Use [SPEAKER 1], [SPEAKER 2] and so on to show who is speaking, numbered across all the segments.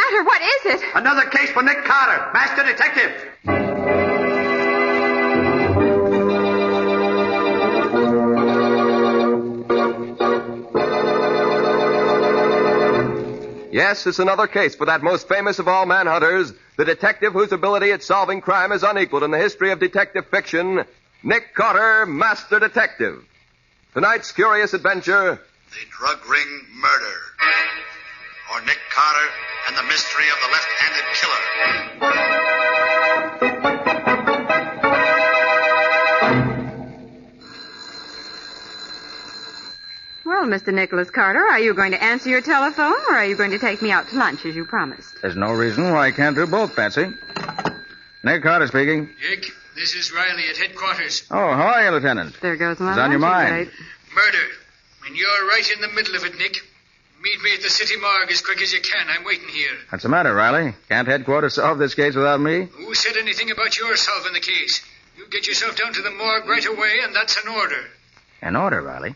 [SPEAKER 1] matter? What is it?
[SPEAKER 2] Another case for Nick Carter, master detective.
[SPEAKER 3] Yes, it's another case for that most famous of all manhunters, the detective whose ability at solving crime is unequaled in the history of detective fiction, Nick Carter, Master Detective. Tonight's curious adventure,
[SPEAKER 4] The Drug Ring Murder, or Nick Carter and the Mystery of the Left-Handed Killer.
[SPEAKER 1] Well, Mr. Nicholas Carter, are you going to answer your telephone, or are you going to take me out to lunch as you promised?
[SPEAKER 5] There's no reason why I can't do both, Patsy. Nick Carter speaking.
[SPEAKER 6] Nick, this is Riley at headquarters.
[SPEAKER 5] Oh, how are you, Lieutenant?
[SPEAKER 1] There goes my
[SPEAKER 5] What's on your
[SPEAKER 1] luncheon
[SPEAKER 5] mind?
[SPEAKER 1] date.
[SPEAKER 6] Murder. And you're right in the middle of it, Nick. Meet me at the city morgue as quick as you can. I'm waiting here.
[SPEAKER 5] What's the matter, Riley? Can't headquarters solve this case without me?
[SPEAKER 6] Who said anything about your solving the case? You get yourself down to the morgue right away, and that's an order.
[SPEAKER 5] An order, Riley?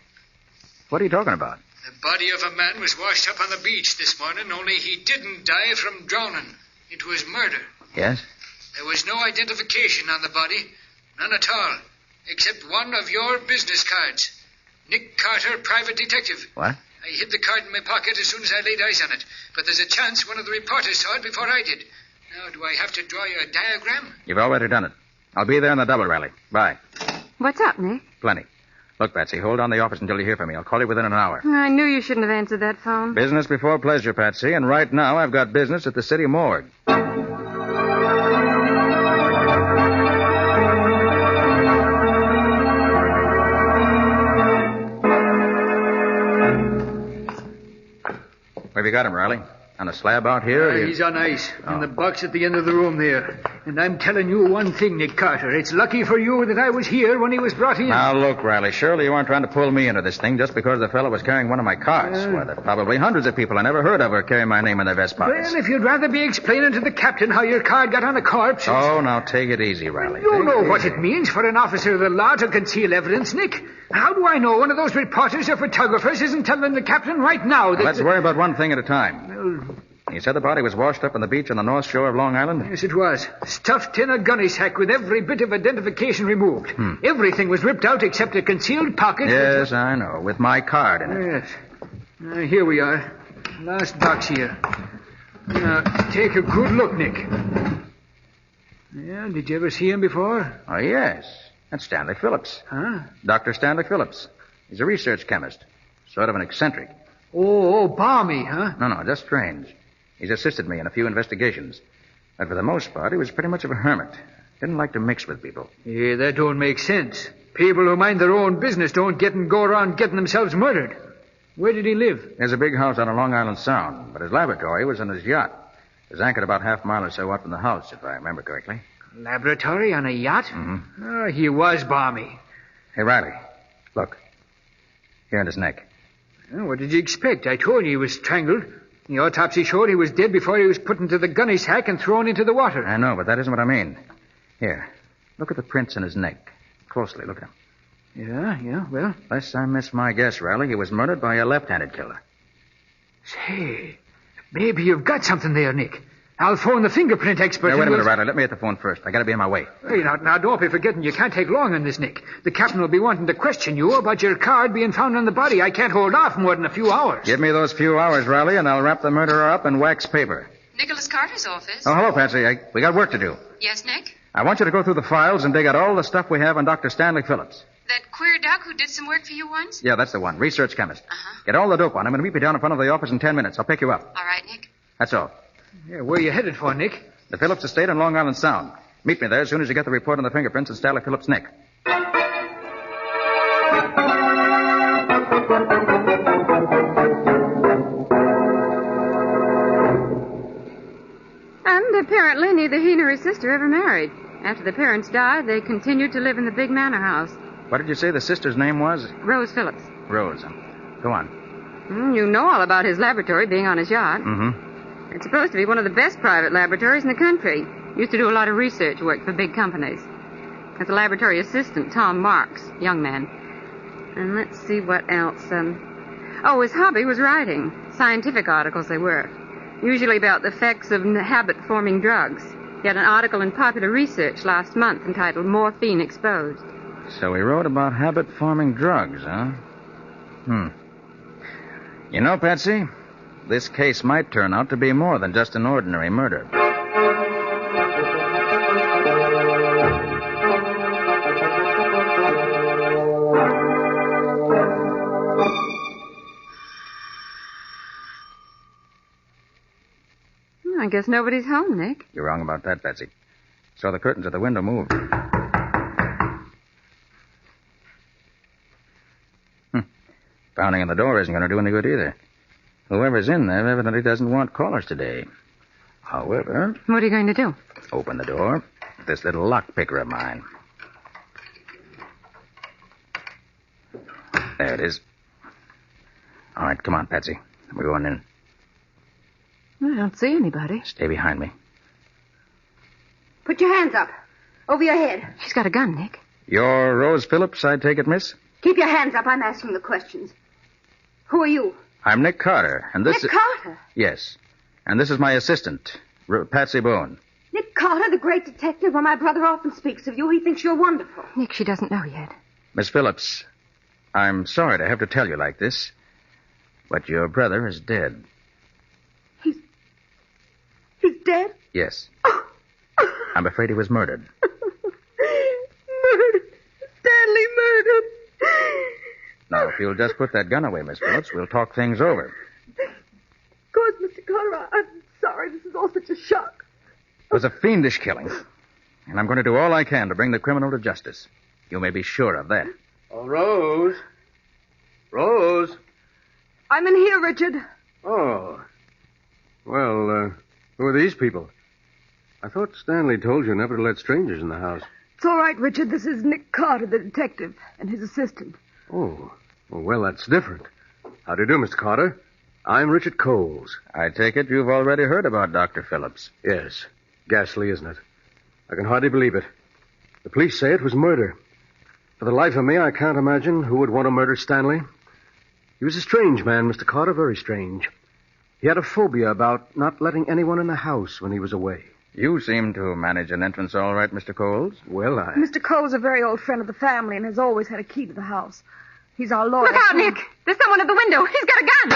[SPEAKER 5] What are you talking about?
[SPEAKER 6] The body of a man was washed up on the beach this morning, only he didn't die from drowning. It was murder.
[SPEAKER 5] Yes?
[SPEAKER 6] There was no identification on the body. None at all. Except one of your business cards. Nick Carter, private detective.
[SPEAKER 5] What?
[SPEAKER 6] I hid the card in my pocket as soon as I laid eyes on it. But there's a chance one of the reporters saw it before I did. Now, do I have to draw you a diagram?
[SPEAKER 5] You've already done it. I'll be there in the double, Riley. Bye.
[SPEAKER 1] What's up, Nick?
[SPEAKER 5] Plenty. Look, Patsy, hold on the office until you hear from me. I'll call you within an hour.
[SPEAKER 1] I knew you shouldn't have answered that phone.
[SPEAKER 5] Business before pleasure, Patsy, and right now I've got business at the city morgue. Where have you got him, Riley? On a slab out here? or you-
[SPEAKER 6] He's on ice, in the box at the end of the room there. And I'm telling you one thing, Nick Carter. It's lucky for you that I was here when he was brought in.
[SPEAKER 5] Now, look, Riley, surely you aren't trying to pull me into this thing just because the fellow was carrying one of my cards. Why, there are probably hundreds of people I never heard of who carry my name in their vest pockets.
[SPEAKER 6] Well, if you'd rather be explaining to the captain how your card got on a corpse...
[SPEAKER 5] Oh, now take it easy, Riley.
[SPEAKER 6] You know what it means for an officer of the law to conceal evidence, Nick. How do I know one of those reporters or photographers isn't telling the captain right now that...
[SPEAKER 5] Well, let's worry about one thing at a time. You said the body was washed up on the beach on the north shore of Long Island?
[SPEAKER 6] Yes, it was. Stuffed in a gunny sack with every bit of identification removed. Everything was ripped out except a concealed pocket.
[SPEAKER 5] Yes, I know, with my card in it.
[SPEAKER 6] Yes. Here we are. Last box here. Now, take a good look, Nick. Yeah, did you ever see him before?
[SPEAKER 5] Oh, yes. That's Stanley Phillips.
[SPEAKER 6] Huh?
[SPEAKER 5] Dr. Stanley Phillips. He's a research chemist. Sort of an eccentric.
[SPEAKER 6] Oh, balmy, huh?
[SPEAKER 5] No, just strange. He's assisted me in a few investigations. But for the most part, he was pretty much of a hermit. Didn't like to mix with people.
[SPEAKER 6] Yeah, that don't make sense. People who mind their own business don't go around getting themselves murdered. Where did he live?
[SPEAKER 5] There's a big house on a Long Island Sound, but his laboratory was in his yacht. It was anchored about half a mile or so up from the house, if I remember correctly.
[SPEAKER 6] Laboratory on a yacht?
[SPEAKER 5] Mm-hmm.
[SPEAKER 6] Oh, he was balmy.
[SPEAKER 5] Hey, Riley, look. Here in his neck.
[SPEAKER 6] Oh, what did you expect? I told you he was strangled. The autopsy showed he was dead before he was put into the gunny sack and thrown into the water.
[SPEAKER 5] I know, but that isn't what I mean. Here, look at the prints in his neck. Closely, look at him.
[SPEAKER 6] Yeah, well...
[SPEAKER 5] Unless I miss my guess, Riley, he was murdered by a left-handed killer.
[SPEAKER 6] Say, maybe you've got something there, Nick. I'll phone the fingerprint expert.
[SPEAKER 5] Now, wait a minute, Riley. Let me hit the phone first. I gotta be on my way.
[SPEAKER 6] Hey, now, don't be forgetting you can't take long on this, Nick. The captain will be wanting to question you about your card being found on the body. I can't hold off more than a few hours.
[SPEAKER 5] Give me those few hours, Riley, and I'll wrap the murderer up in wax paper.
[SPEAKER 7] Nicholas Carter's office.
[SPEAKER 5] Oh, hello, Patsy. We got work to do.
[SPEAKER 7] Yes, Nick?
[SPEAKER 5] I want you to go through the files and dig out all the stuff we have on Dr. Stanley Phillips.
[SPEAKER 7] That queer duck who did some work for you once?
[SPEAKER 5] Yeah, that's the one. Research chemist.
[SPEAKER 7] Uh-huh.
[SPEAKER 5] Get all the dope on him and meet me down in front of the office in 10 minutes. I'll pick you up.
[SPEAKER 7] All right, Nick.
[SPEAKER 5] That's all.
[SPEAKER 6] Yeah, where you headed for, Nick?
[SPEAKER 5] The Phillips estate on Long Island Sound. Meet me there as soon as you get the report on the fingerprints in Stanley Phillips' neck.
[SPEAKER 1] And apparently neither he nor his sister ever married. After the parents died, they continued to live in the big manor house.
[SPEAKER 5] What did you say the sister's name was?
[SPEAKER 1] Rose Phillips.
[SPEAKER 5] Rose. Go on.
[SPEAKER 1] You know all about his laboratory being on his yacht.
[SPEAKER 5] Mm-hmm.
[SPEAKER 1] It's supposed to be one of the best private laboratories in the country. Used to do a lot of research work for big companies. As a laboratory assistant, Tom Marks, young man. And let's see what else. His hobby was writing. Scientific articles they were. Usually about the effects of habit-forming drugs. He had an article in Popular Research last month entitled Morphine Exposed.
[SPEAKER 5] So he wrote about habit-forming drugs, huh? You know, Patsy, this case might turn out to be more than just an ordinary murder.
[SPEAKER 1] I guess nobody's home, Nick.
[SPEAKER 5] You're wrong about that, Patsy. Saw the curtains at the window move. Pounding on the door isn't going to do any good either. Whoever's in there evidently doesn't want callers today. However...
[SPEAKER 1] What are you going to do?
[SPEAKER 5] Open the door with this little lock picker of mine. There it is. All right, come on, Patsy. We're going in.
[SPEAKER 1] I don't see anybody.
[SPEAKER 5] Stay behind me.
[SPEAKER 8] Put your hands up. Over your head.
[SPEAKER 1] She's got a gun, Nick.
[SPEAKER 5] You're Rose Phillips, I take it, miss?
[SPEAKER 8] Keep your hands up. I'm asking the questions. Who are you?
[SPEAKER 5] I'm Nick Carter, and this
[SPEAKER 8] Nick Carter?
[SPEAKER 5] Yes. And this is my assistant, Patsy Bowen.
[SPEAKER 8] Nick Carter, the great detective. Well, my brother often speaks of you. He thinks you're wonderful.
[SPEAKER 1] Nick, she doesn't know yet.
[SPEAKER 5] Miss Phillips, I'm sorry to have to tell you like this, but your brother is dead.
[SPEAKER 8] He's dead?
[SPEAKER 5] Yes. I'm afraid he was murdered.
[SPEAKER 8] Murdered. Stanley murdered.
[SPEAKER 5] Now, if you'll just put that gun away, Miss Phillips, we'll talk things over.
[SPEAKER 8] Of course, Mr. Carter, I'm sorry. This is all such a shock.
[SPEAKER 5] It was a fiendish killing, and I'm going to do all I can to bring the criminal to justice. You may be sure of that.
[SPEAKER 2] Oh, Rose. Rose.
[SPEAKER 8] I'm in here, Richard.
[SPEAKER 9] Oh. Well, who are these people? I thought Stanley told you never to let strangers in the house.
[SPEAKER 8] It's all right, Richard. This is Nick Carter, the detective, and his assistant.
[SPEAKER 9] Oh. Well, that's different. How do you do, Mr. Carter? I'm Richard Coles.
[SPEAKER 5] I take it you've already heard about Dr. Phillips.
[SPEAKER 9] Yes. Ghastly, isn't it? I can hardly believe it. The police say it was murder. For the life of me, I can't imagine who would want to murder Stanley. He was a strange man, Mr. Carter, very strange. He had a phobia about not letting anyone in the house when he was away.
[SPEAKER 5] You seem to manage an entrance all right, Mr. Coles.
[SPEAKER 9] Well,
[SPEAKER 8] Mr. Cole is a very old friend of the family and has always had a key to the house. He's our lawyer.
[SPEAKER 1] Look out, Nick! There's someone at the window. He's got a gun!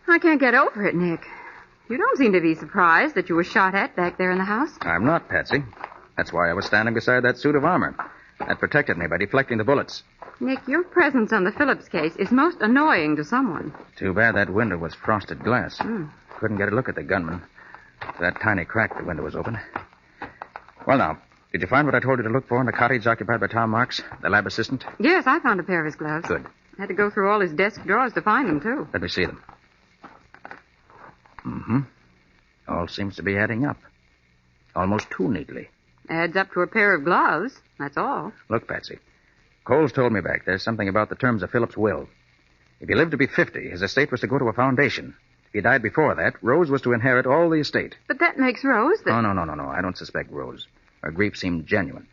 [SPEAKER 1] I can't get over it, Nick. You don't seem to be surprised that you were shot at back there in the house.
[SPEAKER 5] I'm not, Patsy. That's why I was standing beside that suit of armor. That protected me by deflecting the bullets.
[SPEAKER 1] Nick, your presence on the Phillips case is most annoying to someone.
[SPEAKER 5] Too bad that window was frosted glass. Couldn't get a look at the gunman. That tiny crack the window was open. Well, now, did you find what I told you to look for in the cottage occupied by Tom Marks, the lab assistant?
[SPEAKER 1] Yes, I found a pair of his gloves.
[SPEAKER 5] Good.
[SPEAKER 1] I had to go through all his desk drawers to find them, too.
[SPEAKER 5] Let me see them. All seems to be adding up. Almost too neatly.
[SPEAKER 1] Adds up to a pair of gloves, that's all.
[SPEAKER 5] Look, Patsy. Coles told me back there's something about the terms of Phillips' will. If he lived to be 50, his estate was to go to a foundation. If he died before that, Rose was to inherit all the estate.
[SPEAKER 1] But that makes Rose the...
[SPEAKER 5] Oh, no. I don't suspect Rose. Her grief seemed genuine.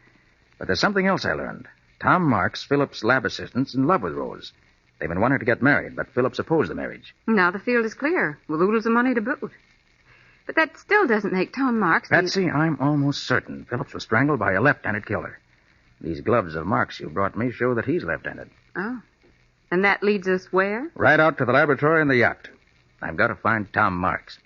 [SPEAKER 5] But there's something else I learned. Tom Marks, Phillips' lab assistant's in love with Rose. They've been wanting to get married, but Phillips opposed the marriage.
[SPEAKER 1] Now the field is clear, with oodles of money to boot. But that still doesn't make Tom Marks...
[SPEAKER 5] Patsy, I'm almost certain Phillips was strangled by a left-handed killer. These gloves of Marks you brought me show that he's left-handed.
[SPEAKER 1] Oh. And that leads us where?
[SPEAKER 5] Right out to the laboratory and the yacht. I've got to find Tom Marks.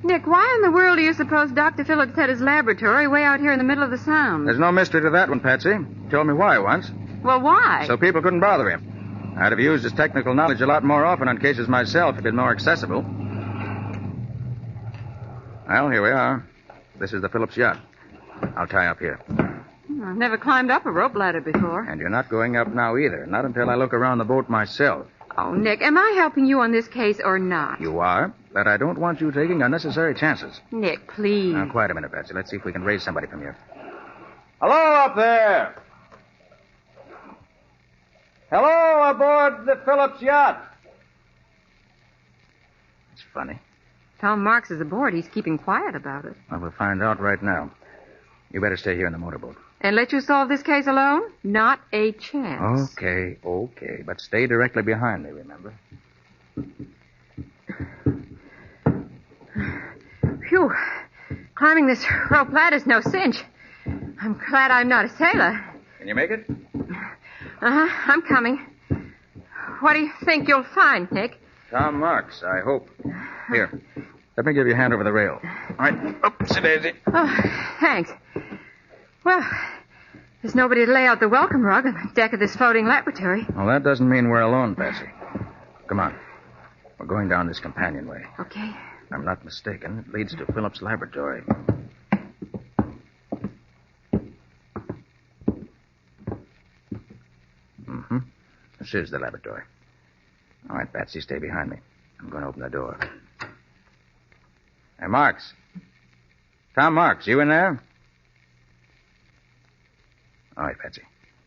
[SPEAKER 1] Nick, why in the world do you suppose Dr. Phillips had his laboratory way out here in the middle of the Sound?
[SPEAKER 5] There's no mystery to that one, Patsy. He told me why once.
[SPEAKER 1] Well, why?
[SPEAKER 5] So people couldn't bother him. I'd have used his technical knowledge a lot more often on cases myself if it'd been more accessible. Well, here we are. This is the Phillips yacht. I'll tie up here.
[SPEAKER 1] I've never climbed up a rope ladder before.
[SPEAKER 5] And you're not going up now either. Not until I look around the boat myself.
[SPEAKER 1] Oh, Nick, am I helping you on this case or not?
[SPEAKER 5] You are, but I don't want you taking unnecessary chances.
[SPEAKER 1] Nick, please.
[SPEAKER 5] Now, quiet a minute, Patsy. Let's see if we can raise somebody from here. Hello up there!
[SPEAKER 2] Hello, aboard the Phillips yacht.
[SPEAKER 5] It's funny.
[SPEAKER 1] Tom Marks is aboard. He's keeping quiet about it.
[SPEAKER 5] Well, we'll find out right now. You better stay here in the motorboat.
[SPEAKER 1] And let you solve this case alone? Not a chance.
[SPEAKER 5] Okay. But stay directly behind me, remember?
[SPEAKER 1] Phew. Climbing this rope ladder's no cinch. I'm glad I'm not a sailor.
[SPEAKER 5] Can you make it?
[SPEAKER 1] Uh-huh. I'm coming. What do you think you'll find, Nick?
[SPEAKER 5] Tom Marks, I hope. Here. Let me give you a hand over the rail. All right. Oopsie daisy.
[SPEAKER 1] Oh, thanks. Well, there's nobody to lay out the welcome rug on the deck of this floating laboratory.
[SPEAKER 5] Well, that doesn't mean we're alone, Patsy. Come on. We're going down this companionway.
[SPEAKER 1] Okay.
[SPEAKER 5] If I'm not mistaken, it leads to Phillips' laboratory. Mm-hmm. This is the laboratory. All right, Patsy, stay behind me. I'm going to open the door. Hey, Marks. Tom Marks, you in there? All right, Patsy.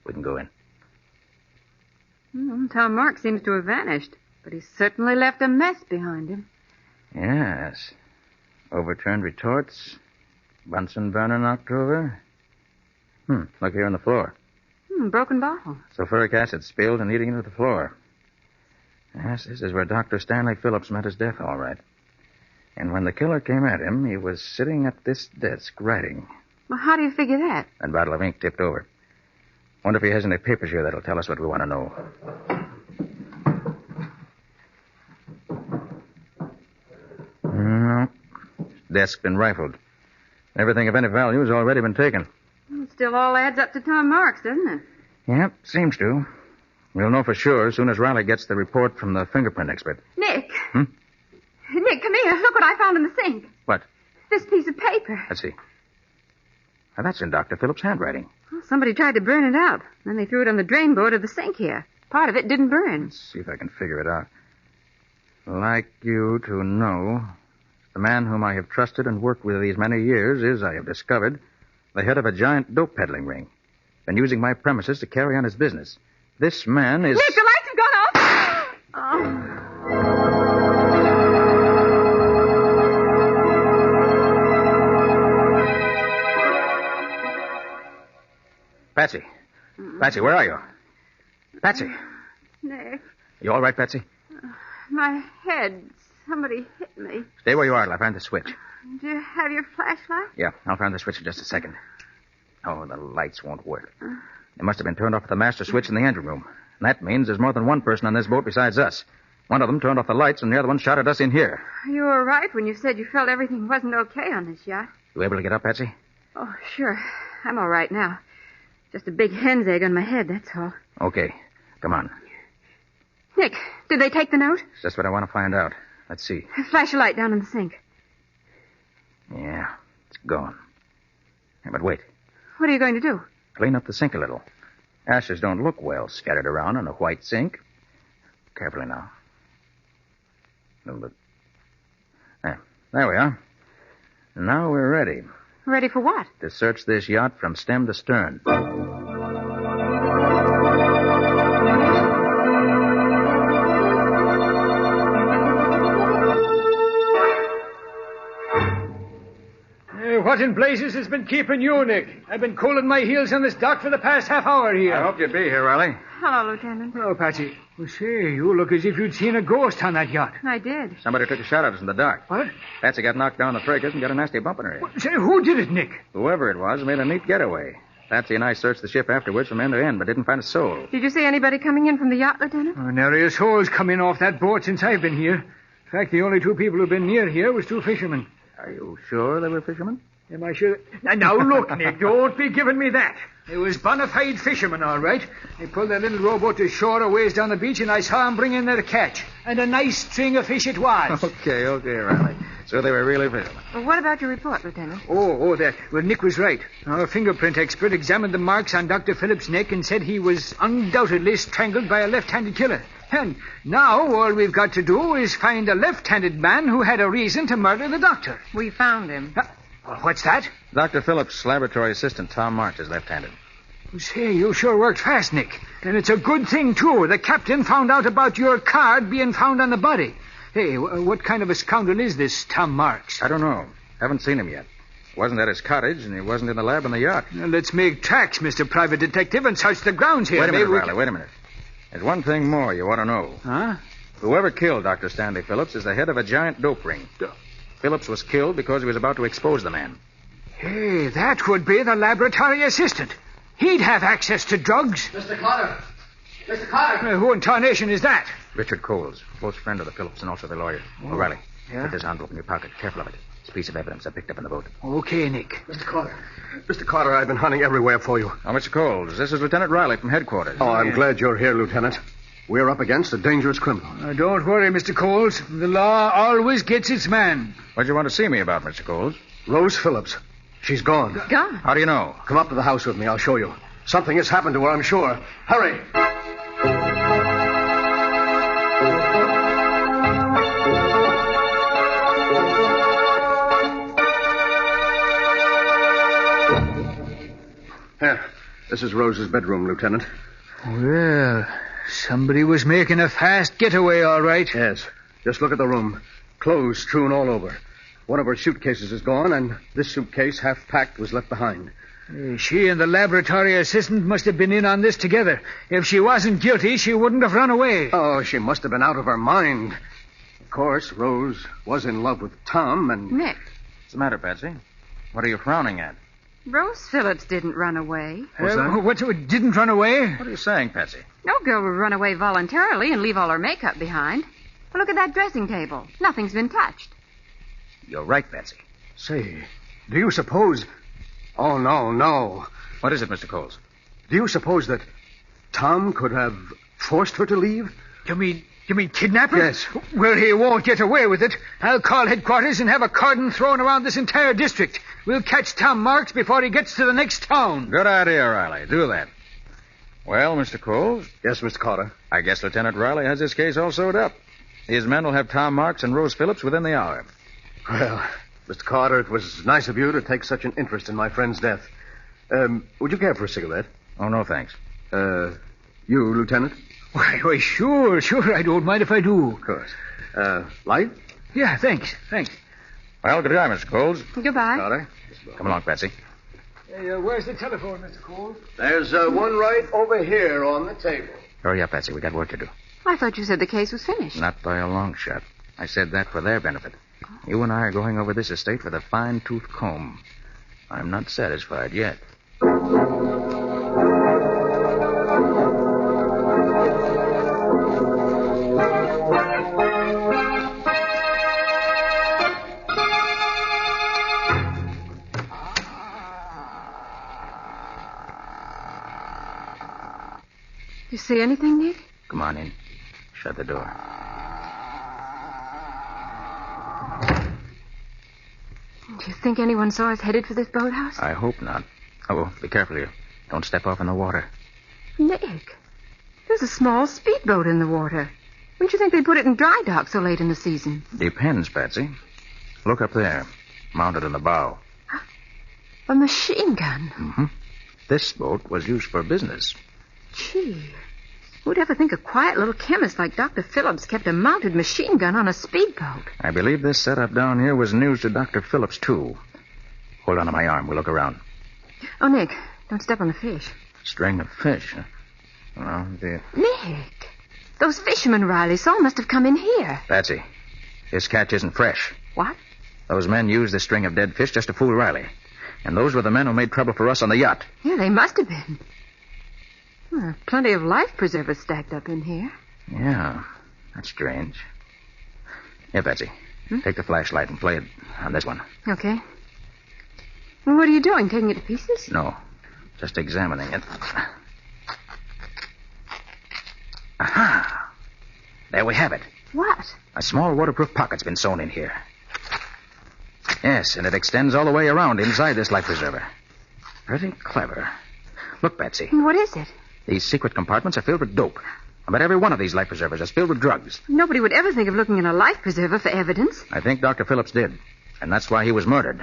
[SPEAKER 5] We can go in.
[SPEAKER 1] Tom Marks seems to have vanished, but he's certainly left a mess behind him.
[SPEAKER 5] Yes. Overturned retorts. Bunsen burner knocked over. Look here on the floor.
[SPEAKER 1] Broken bottle.
[SPEAKER 5] Sulfuric acid spilled and eating into the floor. Yes, this is where Dr. Stanley Phillips met his death, all right. And when the killer came at him, he was sitting at this desk writing.
[SPEAKER 1] Well, how do you figure that?
[SPEAKER 5] That bottle of ink tipped over. Wonder if he has any papers here that'll tell us what we want to know. No. Desk's been rifled. Everything of any value has already been taken.
[SPEAKER 1] It still all adds up to Tom Marks, doesn't it?
[SPEAKER 5] Yep, seems to. We'll know for sure as soon as Riley gets the report from the fingerprint expert.
[SPEAKER 1] Nick. Nick, come here. Look what I found in the sink.
[SPEAKER 5] What?
[SPEAKER 1] This piece of paper.
[SPEAKER 5] Let's see. Now, that's in Dr. Phillips' handwriting.
[SPEAKER 1] Well, somebody tried to burn it out. Then they threw it on the drain board of the sink here. Part of it didn't burn.
[SPEAKER 5] Let's see if I can figure it out. Like you to know, the man whom I have trusted and worked with these many years is, I have discovered, the head of a giant dope peddling ring. Been using my premises to carry on his business. This man is...
[SPEAKER 1] Nick, the lights have gone off! Oh.
[SPEAKER 5] Patsy. Patsy, where are you? Patsy.
[SPEAKER 1] Nick.
[SPEAKER 5] You all right, Patsy?
[SPEAKER 1] My head. Somebody hit me.
[SPEAKER 5] Stay where you are till I find the switch.
[SPEAKER 1] Do you have your flashlight?
[SPEAKER 5] Yeah, I'll find the switch in just a second. Oh, the lights won't work. They must have been turned off at the master switch in the engine room. And that means there's more than one person on this boat besides us. One of them turned off the lights, and the other one shot at us in here.
[SPEAKER 1] You were right when you said you felt everything wasn't okay on this yacht.
[SPEAKER 5] You able to get up, Patsy?
[SPEAKER 1] Oh, sure. I'm all right now. Just a big hen's egg on my head, that's all.
[SPEAKER 5] Okay. Come on.
[SPEAKER 1] Nick, did they take the note?
[SPEAKER 5] That's just what I want to find out. Let's see.
[SPEAKER 1] Flash a light down in the sink.
[SPEAKER 5] Yeah, it's gone. Yeah, but wait.
[SPEAKER 1] What are you going to do?
[SPEAKER 5] Clean up the sink a little. Ashes don't look well scattered around in a white sink. Carefully now. A little bit. There we are. Now we're ready.
[SPEAKER 1] Ready for what?
[SPEAKER 5] To search this yacht from stem to stern.
[SPEAKER 6] What in blazes has been keeping you, Nick? I've been cooling my heels on this dock for the past half hour here.
[SPEAKER 5] I hoped you'd be here, Riley.
[SPEAKER 1] Hello, Lieutenant.
[SPEAKER 6] Hello, Patsy. Well, say, you look as if you'd seen a ghost on that yacht.
[SPEAKER 1] I did.
[SPEAKER 5] Somebody took a shot at us in the dark.
[SPEAKER 6] What?
[SPEAKER 5] Patsy got knocked down the fracas and got a nasty bump in her head.
[SPEAKER 6] Say, who did it, Nick?
[SPEAKER 5] Whoever it was made a neat getaway. Patsy and I searched the ship afterwards from end to end, but didn't find a soul.
[SPEAKER 1] Did you see anybody coming in from the yacht, Lieutenant?
[SPEAKER 6] Nary a soul's come in off that boat since I've been here. In fact, the only two people who've been near here was two fishermen.
[SPEAKER 5] Are you sure they were fishermen?
[SPEAKER 6] Am I sure? Now, look, Nick, don't be giving me that. It was bona fide fishermen, all right. They pulled their little rowboat to shore a ways down the beach, and I saw them bring in their catch. And a nice string of fish it was.
[SPEAKER 5] Okay, Riley. So they were really fishermen.
[SPEAKER 1] Well, what about your report, Lieutenant?
[SPEAKER 6] That. Well, Nick was right. Our fingerprint expert examined the marks on Dr. Phillips' neck and said he was undoubtedly strangled by a left-handed killer. And now all we've got to do is find a left-handed man who had a reason to murder the doctor.
[SPEAKER 1] We found him.
[SPEAKER 6] What's that?
[SPEAKER 5] Dr. Phillips' laboratory assistant, Tom Marks, is left-handed.
[SPEAKER 6] Say, you sure worked fast, Nick. And it's a good thing, too. The captain found out about your card being found on the body. Hey, what kind of a scoundrel is this Tom Marks?
[SPEAKER 5] I don't know. Haven't seen him yet. Wasn't at his cottage, and he wasn't in the lab on the yacht.
[SPEAKER 6] Now, let's make tracks, Mr. Private Detective, and search the grounds here.
[SPEAKER 5] Wait a minute, Riley, wait a minute. There's one thing more you ought to know.
[SPEAKER 6] Huh?
[SPEAKER 5] Whoever killed Dr. Stanley Phillips is the head of a giant dope ring. Phillips was killed because he was about to expose the man.
[SPEAKER 6] Hey, that would be the laboratory assistant. He'd have access to drugs.
[SPEAKER 2] Mr. Carter! Mr. Carter!
[SPEAKER 6] Who in tarnation is that?
[SPEAKER 5] Richard Coles, close friend of the Phillips and also the lawyer. Oh, Riley,
[SPEAKER 6] yeah?
[SPEAKER 5] put this envelope in your pocket. Careful of it. It's a piece of evidence I picked up in the boat.
[SPEAKER 6] Okay, Nick.
[SPEAKER 9] Mr. Carter, I've been hunting everywhere for you.
[SPEAKER 5] Oh, Mr. Coles, this is Lieutenant Riley from headquarters.
[SPEAKER 9] Oh, I'm glad you're here, Lieutenant. We're up against a dangerous criminal.
[SPEAKER 6] Don't worry, Mr. Coles. The law always gets its man.
[SPEAKER 5] What'd you want to see me about, Mr. Coles?
[SPEAKER 9] Rose Phillips. She's gone.
[SPEAKER 1] Gone?
[SPEAKER 5] How do you know?
[SPEAKER 9] Come up to the house with me. I'll show you. Something has happened to her, I'm sure. Hurry. Here. This is Rose's bedroom, Lieutenant.
[SPEAKER 6] Well, somebody was making a fast getaway, all right.
[SPEAKER 9] Yes. Just look at the room. Clothes strewn all over. One of her suitcases is gone, and this suitcase, half packed, was left behind.
[SPEAKER 6] She and the laboratory assistant must have been in on this together. If she wasn't guilty, she wouldn't have run away.
[SPEAKER 9] Oh, she must have been out of her mind. Of course, Rose was in love with Tom, and...
[SPEAKER 1] Nick,
[SPEAKER 5] What's the matter, Patsy? What are you frowning at?
[SPEAKER 1] Rose Phillips didn't run away.
[SPEAKER 9] What's that?
[SPEAKER 6] What, didn't run away?
[SPEAKER 5] What are you saying, Patsy?
[SPEAKER 1] No girl would run away voluntarily and leave all her makeup behind. Well, look at that dressing table. Nothing's been touched.
[SPEAKER 5] You're right, Patsy.
[SPEAKER 9] Say, do you suppose... Oh, no.
[SPEAKER 5] What is it, Mr. Coles?
[SPEAKER 9] Do you suppose that Tom could have forced her to leave?
[SPEAKER 6] You mean kidnap her?
[SPEAKER 9] Yes.
[SPEAKER 6] Well, he won't get away with it. I'll call headquarters and have a cordon thrown around this entire district. We'll catch Tom Marks before he gets to the next town.
[SPEAKER 5] Good idea, Riley. Do that. Well, Mr. Coles,
[SPEAKER 9] Yes, Mr. Carter.
[SPEAKER 5] I guess Lieutenant Riley has his case all sewed up. His men will have Tom Marks and Rose Phillips within the hour.
[SPEAKER 9] Well, Mr. Carter, it was nice of you to take such an interest in my friend's death. Would you care for a cigarette?
[SPEAKER 5] Oh, no, thanks.
[SPEAKER 9] You, Lieutenant?
[SPEAKER 6] Why, sure. I don't mind if I do.
[SPEAKER 9] Of course. Light?
[SPEAKER 6] Yeah, thanks.
[SPEAKER 5] Well, good day, Mr. Coles.
[SPEAKER 1] Goodbye.
[SPEAKER 9] Carter?
[SPEAKER 5] Come along, Patsy.
[SPEAKER 6] Hey, where's the telephone, Mr. Cole?
[SPEAKER 9] There's one right over here on the table.
[SPEAKER 5] Hurry up, Patsy. We got work to do.
[SPEAKER 1] I thought you said the case was finished.
[SPEAKER 5] Not by a long shot. I said that for their benefit. You and I are going over this estate with a fine-tooth comb. I'm not satisfied yet.
[SPEAKER 1] You see anything, Nick?
[SPEAKER 5] Come on in. Shut the door.
[SPEAKER 1] Do you think anyone saw us headed for this boathouse?
[SPEAKER 5] I hope not. Oh, be careful here. Don't step off in the water.
[SPEAKER 1] Nick, there's a small speedboat in the water. Wouldn't you think they put it in dry dock so late in the season?
[SPEAKER 5] Depends, Patsy. Look up there, mounted in the bow.
[SPEAKER 1] A machine gun.
[SPEAKER 5] Mm-hmm. This boat was used for business.
[SPEAKER 1] Gee, who'd ever think a quiet little chemist like Dr. Phillips kept a mounted machine gun on a speedboat?
[SPEAKER 5] I believe this setup down here was news to Dr. Phillips, too. Hold on to my arm. We'll look around.
[SPEAKER 1] Oh, Nick, don't step on the fish.
[SPEAKER 5] String of fish, huh? Oh, dear.
[SPEAKER 1] Nick, those fishermen Riley saw must have come in here.
[SPEAKER 5] Patsy, this catch isn't fresh.
[SPEAKER 1] What?
[SPEAKER 5] Those men used this string of dead fish just to fool Riley. And those were the men who made trouble for us on the yacht.
[SPEAKER 1] Yeah, they must have been. Well, plenty of life preservers stacked up in here.
[SPEAKER 5] Yeah, that's strange. Here, Patsy, take the flashlight and play it on this one.
[SPEAKER 1] Okay. Well, what are you doing, taking it to pieces?
[SPEAKER 5] No, just examining it. Aha! There we have it.
[SPEAKER 1] What?
[SPEAKER 5] A small waterproof pocket's been sewn in here. Yes, and it extends all the way around inside this life preserver. Pretty clever. Look, Patsy.
[SPEAKER 1] What is it?
[SPEAKER 5] These secret compartments are filled with dope. I bet every one of these life preservers is filled with drugs.
[SPEAKER 1] Nobody would ever think of looking in a life preserver for evidence.
[SPEAKER 5] I think Dr. Phillips did. And that's why he was murdered.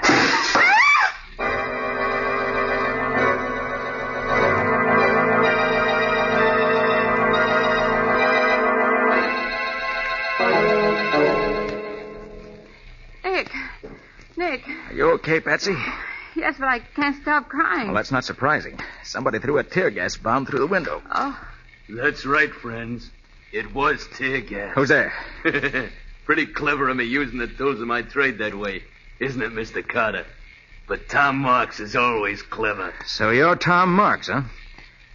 [SPEAKER 5] okay, Patsy?
[SPEAKER 1] Yes, but I can't stop crying.
[SPEAKER 5] Well, that's not surprising. Somebody threw a tear gas bomb through the window.
[SPEAKER 1] Oh.
[SPEAKER 10] That's right, friends. It was tear gas.
[SPEAKER 5] Who's there?
[SPEAKER 10] Pretty clever of me using the tools of my trade that way, isn't it, Mr. Carter? But Tom Marks is always clever.
[SPEAKER 5] So you're Tom Marks, huh?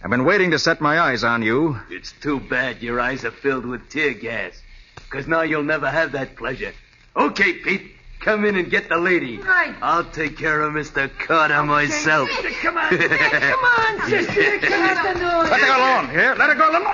[SPEAKER 5] I've been waiting to set my eyes on you.
[SPEAKER 10] It's too bad your eyes are filled with tear gas, because now you'll never have that pleasure. Okay, Pete, come in and get the lady.
[SPEAKER 8] Right.
[SPEAKER 10] I'll take care of Mr. Carter myself.
[SPEAKER 8] Come on, come on, sister. Come on.
[SPEAKER 5] Let her go alone. Here, let her go alone.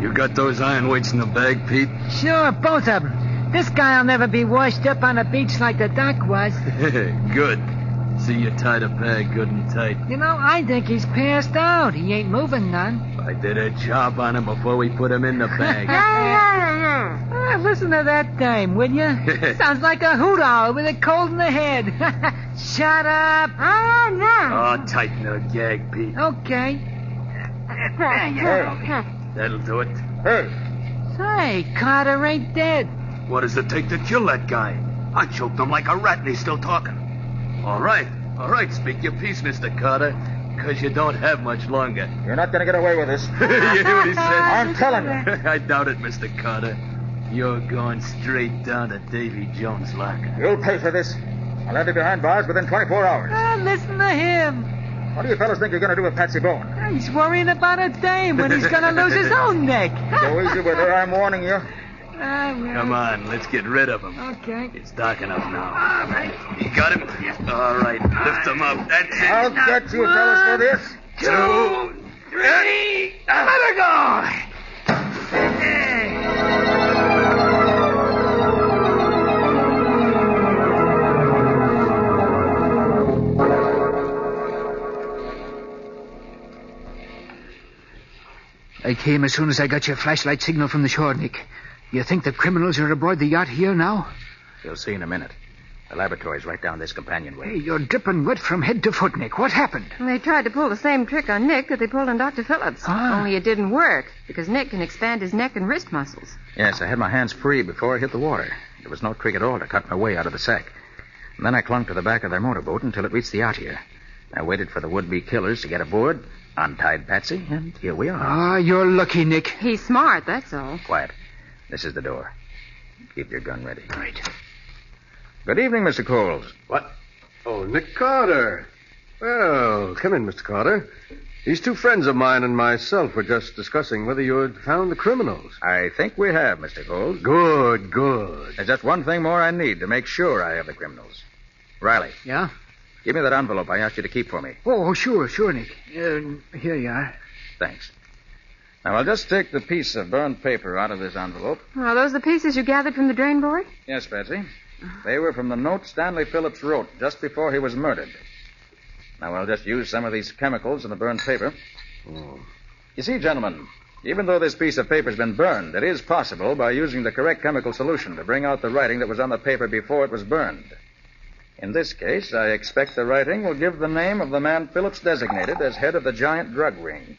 [SPEAKER 10] You got those iron weights in the bag, Pete?
[SPEAKER 6] Sure, both of them. This guy'll never be washed up on a beach like the doc was.
[SPEAKER 10] Good. See you tied a bag good and tight.
[SPEAKER 6] You know, I think he's passed out. He ain't moving none.
[SPEAKER 10] I did a job on him before we put him in the bag.
[SPEAKER 6] Listen to that dame, will you? Sounds like a hoot owl with a cold in the head. Shut up.
[SPEAKER 8] Oh, no.
[SPEAKER 10] Oh, tighten her gag, Pete.
[SPEAKER 6] Okay.
[SPEAKER 10] That'll do it.
[SPEAKER 5] Hey.
[SPEAKER 6] Say, Carter ain't dead.
[SPEAKER 10] What does it take to kill that guy? I choked him like a rat and he's still talking. All right, speak your piece, Mr. Carter, because you don't have much longer.
[SPEAKER 5] You're not going to get away with this.
[SPEAKER 10] You hear what he said?
[SPEAKER 5] I'm telling you.
[SPEAKER 10] I doubt it, Mr. Carter. You're going straight down to Davy Jones' locker.
[SPEAKER 5] You'll pay for this. I'll have you behind bars within 24 hours.
[SPEAKER 6] Listen to him.
[SPEAKER 5] What do you fellas think you're going to do with Patsy Bowen?
[SPEAKER 6] He's worrying about a dame when he's going to lose his own neck.
[SPEAKER 5] Go easy with her, I'm warning you.
[SPEAKER 10] Come on, let's get rid of him.
[SPEAKER 6] Okay.
[SPEAKER 10] It's dark enough now. All right. You got him? All right, lift him up. That's it.
[SPEAKER 5] I'll get you fellas for this.
[SPEAKER 10] 2, 3, let her go.
[SPEAKER 6] I came as soon as I got your flashlight signal from the shore, Nick. You think the criminals are aboard the yacht here now?
[SPEAKER 5] You'll see in a minute. The laboratory's right down this companionway.
[SPEAKER 6] Hey, you're dripping wet from head to foot, Nick. What happened?
[SPEAKER 1] They tried to pull the same trick on Nick that they pulled on Dr. Phillips. Only it didn't work, because Nick can expand his neck and wrist muscles.
[SPEAKER 5] Yes, I had my hands free before I hit the water. There was no trick at all to cut my way out of the sack. And then I clung to the back of their motorboat until it reached the yacht here. I waited for the would-be killers to get aboard, untied Patsy, and here we are.
[SPEAKER 6] You're lucky, Nick.
[SPEAKER 1] He's smart, that's all.
[SPEAKER 5] Quiet. This is the door. Keep your gun ready.
[SPEAKER 6] Right.
[SPEAKER 5] Good evening, Mr. Coles.
[SPEAKER 9] What? Oh, Nick Carter. Well, come in, Mr. Carter. These two friends of mine and myself were just discussing whether you had found the criminals.
[SPEAKER 5] I think we have, Mr. Coles.
[SPEAKER 9] Good, good.
[SPEAKER 5] There's just one thing more I need to make sure I have the criminals. Riley.
[SPEAKER 6] Yeah?
[SPEAKER 5] Give me that envelope I asked you to keep for me.
[SPEAKER 6] Oh, sure, Nick. Here you are.
[SPEAKER 5] Thanks. Now, I'll just take the piece of burned paper out of this envelope.
[SPEAKER 1] Are those the pieces you gathered from the drain board?
[SPEAKER 5] Yes, Patsy. They were from the note Stanley Phillips wrote just before he was murdered. Now, I'll just use some of these chemicals in the burned paper.
[SPEAKER 9] Oh.
[SPEAKER 5] You see, gentlemen, even though this piece of paper's been burned, it is possible by using the correct chemical solution to bring out the writing that was on the paper before it was burned. In this case, I expect the writing will give the name of the man Phillips designated as head of the giant drug ring.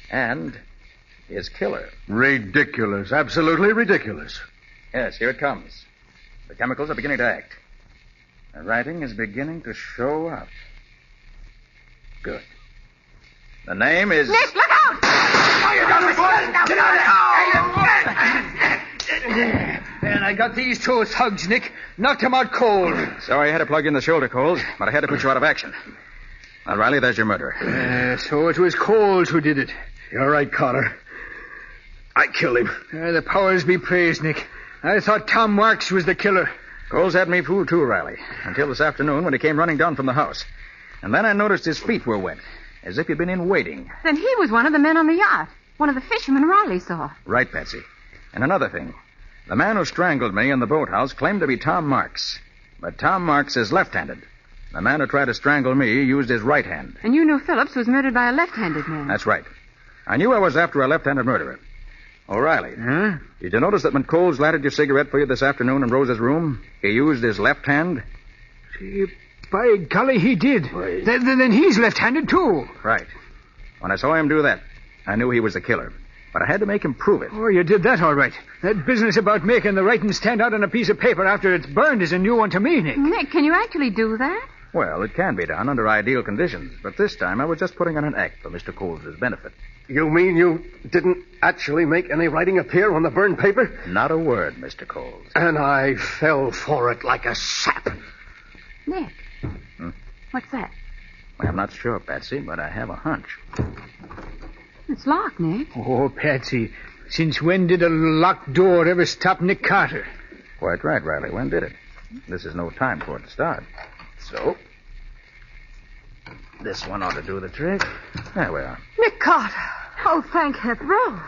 [SPEAKER 5] And his killer.
[SPEAKER 9] Ridiculous. Absolutely ridiculous.
[SPEAKER 5] Yes, here it comes. The chemicals are beginning to act. The writing is beginning to show up. Good. The name is...
[SPEAKER 1] Nick, look out!
[SPEAKER 6] And I got these two thugs, Nick. Knocked them out cold.
[SPEAKER 5] Sorry I had to plug in the shoulder, Coles, but I had to put you out of action. Now, Riley, there's your murderer.
[SPEAKER 6] So it was Coles who did it.
[SPEAKER 9] You're right, Carter. I killed him.
[SPEAKER 6] The powers be praised, Nick. I thought Tom Marks was the killer.
[SPEAKER 5] Coles had me fooled too, Riley, until this afternoon when he came running down from the house. And then I noticed his feet were wet, as if he'd been in waiting.
[SPEAKER 1] Then he was one of the men on the yacht. One of the fishermen Riley saw.
[SPEAKER 5] Right, Patsy. And another thing. The man who strangled me in the boathouse claimed to be Tom Marks. But Tom Marks is left-handed. The man who tried to strangle me used his right hand.
[SPEAKER 1] And you knew Phillips was murdered by a left-handed man.
[SPEAKER 5] That's right. I knew I was after a left-handed murderer. O'Reilly.
[SPEAKER 6] Huh?
[SPEAKER 5] Did you notice that when Coles lighted your cigarette for you this afternoon in Rose's room, he used his left hand?
[SPEAKER 6] Gee, By golly, he did. Then he's left-handed, too.
[SPEAKER 5] Right. When I saw him do that, I knew he was the killer. But I had to make him prove it.
[SPEAKER 6] Oh, you did that all right. That business about making the writing stand out on a piece of paper after it's burned is a new one to me, Nick.
[SPEAKER 1] Nick, can you actually do that?
[SPEAKER 5] Well, it can be done under ideal conditions. But this time I was just putting on an act for Mr. Coles' benefit.
[SPEAKER 9] You mean you didn't actually make any writing appear on the burned paper?
[SPEAKER 5] Not a word, Mr. Coles.
[SPEAKER 9] And I fell for it like a sap.
[SPEAKER 1] Nick. What's that?
[SPEAKER 5] Well, I'm not sure, Patsy, but I have a hunch.
[SPEAKER 1] It's locked, Nick.
[SPEAKER 6] Oh, Patsy, since when did a locked door ever stop Nick Carter?
[SPEAKER 5] Quite right, Riley. When did it? This is no time for it to start. So, this one ought to do the trick. There we are.
[SPEAKER 8] Nick Carter. Oh, thank heaven. Rose.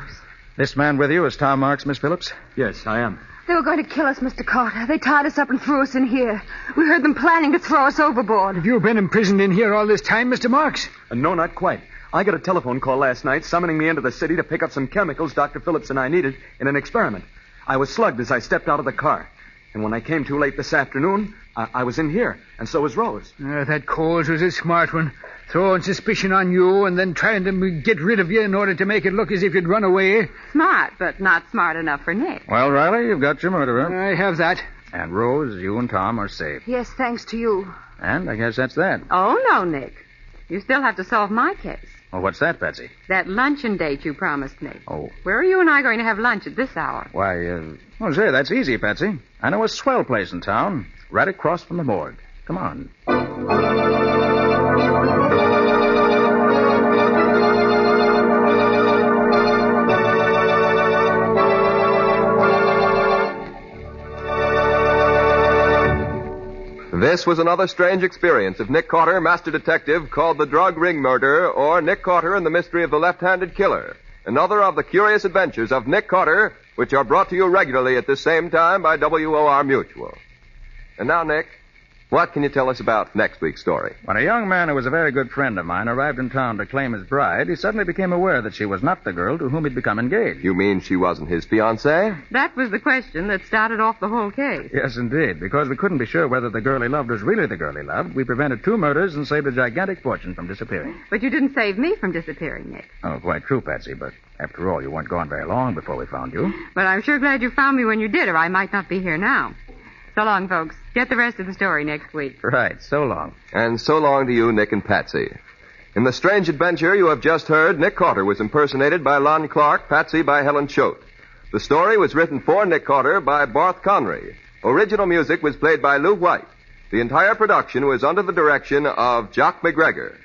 [SPEAKER 5] This man with you is Tom Marks, Miss Phillips?
[SPEAKER 10] Yes, I am.
[SPEAKER 8] They were going to kill us, Mr. Carter. They tied us up and threw us in here. We heard them planning to throw us overboard.
[SPEAKER 6] Have you been imprisoned in here all this time, Mr. Marks?
[SPEAKER 10] No, not quite. I got a telephone call last night summoning me into the city to pick up some chemicals Dr. Phillips and I needed in an experiment. I was slugged as I stepped out of the car. And when I came too late this afternoon, I was in here, and so was Rose.
[SPEAKER 6] That Coles was a smart one. Throwing suspicion on you and then trying to get rid of you in order to make it look as if you'd run away.
[SPEAKER 1] Smart, but not smart enough for Nick.
[SPEAKER 5] Well, Riley, you've got your murderer.
[SPEAKER 6] I have that.
[SPEAKER 5] And Rose, you and Tom are safe.
[SPEAKER 8] Yes, thanks to you.
[SPEAKER 5] And I guess that's that.
[SPEAKER 1] Oh, no, Nick. You still have to solve my case.
[SPEAKER 5] Well, what's that, Patsy?
[SPEAKER 1] That luncheon date you promised me.
[SPEAKER 5] Oh.
[SPEAKER 1] Where are you and I going to have lunch at this hour?
[SPEAKER 5] Why, well, say, that's easy, Patsy. I know a swell place in town, right across from the morgue. Come on.
[SPEAKER 3] This was another strange experience of Nick Carter, Master Detective, called The Drug Ring Murder, or Nick Carter and the Mystery of the Left-Handed Killer. Another of the curious adventures of Nick Carter, which are brought to you regularly at this same time by WOR Mutual. And now, Nick, what can you tell us about next week's story?
[SPEAKER 5] When a young man who was a very good friend of mine arrived in town to claim his bride, he suddenly became aware that she was not the girl to whom he'd become engaged.
[SPEAKER 3] You mean she wasn't his fiancée?
[SPEAKER 1] That was the question that started off the whole case.
[SPEAKER 5] Yes, indeed. Because we couldn't be sure whether the girl he loved was really the girl he loved, we prevented 2 murders and saved a gigantic fortune from disappearing.
[SPEAKER 1] But you didn't save me from disappearing, Nick.
[SPEAKER 5] Oh, quite true, Patsy, but after all, you weren't gone very long before we found you.
[SPEAKER 1] But I'm sure glad you found me when you did, or I might not be here now. So long, folks. Get the rest of the story next week.
[SPEAKER 5] Right. So long.
[SPEAKER 3] And so long to you, Nick and Patsy. In the strange adventure you have just heard, Nick Carter was impersonated by Lon Clark, Patsy by Helen Choate. The story was written for Nick Carter by Barth Conry. Original music was played by Lou White. The entire production was under the direction of Jock McGregor.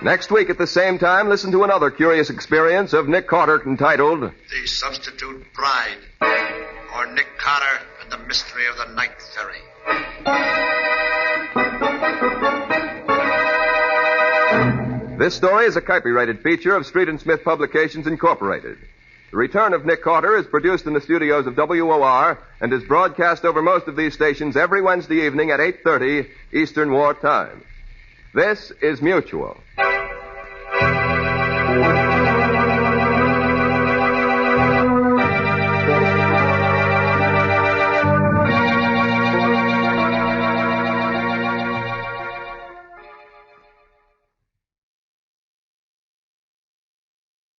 [SPEAKER 3] Next week at the same time, listen to another curious experience of Nick Carter entitled
[SPEAKER 4] The Substitute Bride, or Nick Carter and the Mystery of the Night Ferry.
[SPEAKER 3] This story is a copyrighted feature of Street and Smith Publications, Incorporated. The Return of Nick Carter is produced in the studios of WOR and is broadcast over most of these stations every Wednesday evening at 8:30 Eastern War Time. This is Mutual.